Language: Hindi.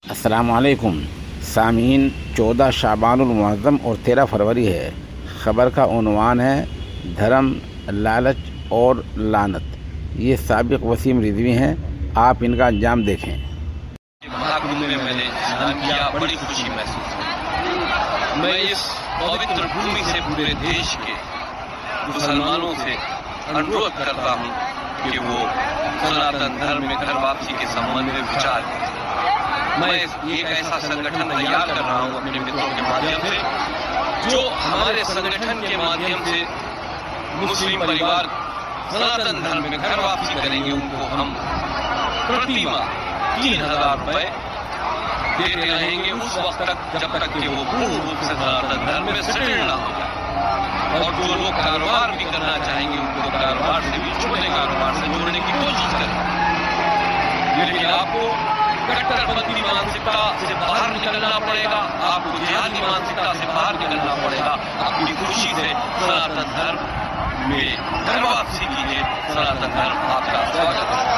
अस्सलामुअलैकुम सामीन। 14 शाबानुल मुअज़्ज़म और 13 फरवरी है। ख़बर का उन्वान है धर्म, लालच और लानत। ये साबिक़ वसीम रिज़वी हैं। आप इनका अंजाम देखें। महाकुंभ में मैंने स्नान किया, बड़ी खुशी महसूस की। मैं इस पवित्र भूमि से पूरे देश के मुसलमानों से अनुरोध करता हूँ कि वो सनातन धर्म में घर वापसी के संबंध में विचार करें। मैं एक ऐसा संगठन तैयार कर रहा हूँ अपने मित्रों के माध्यम से, जो हमारे संगठन के माध्यम से मुस्लिम परिवार सनातन धर्म में घर वापसी करेंगे। उनको हम प्रति माह 3000 रुपए देते रहेंगे उस वक्त तक जब तक कि वो पूर्ण रूप से सनातन धर्म में सेटल न हो जाए। और जो लोग कारोबार भी करना चाहेंगे उनको कारोबार से भी छोटे कारोबार से जोड़ने की कोशिश करें। लेकिन आपको कट्टरपंथी मानसिकता से बाहर निकलना पड़ेगा, आपको जिहादी मानसिकता से बाहर निकलना पड़ेगा। अपनी खुशी से सनातन धर्म में घर वापसी कीजिए। सनातन धर्म आपका स्वागत है।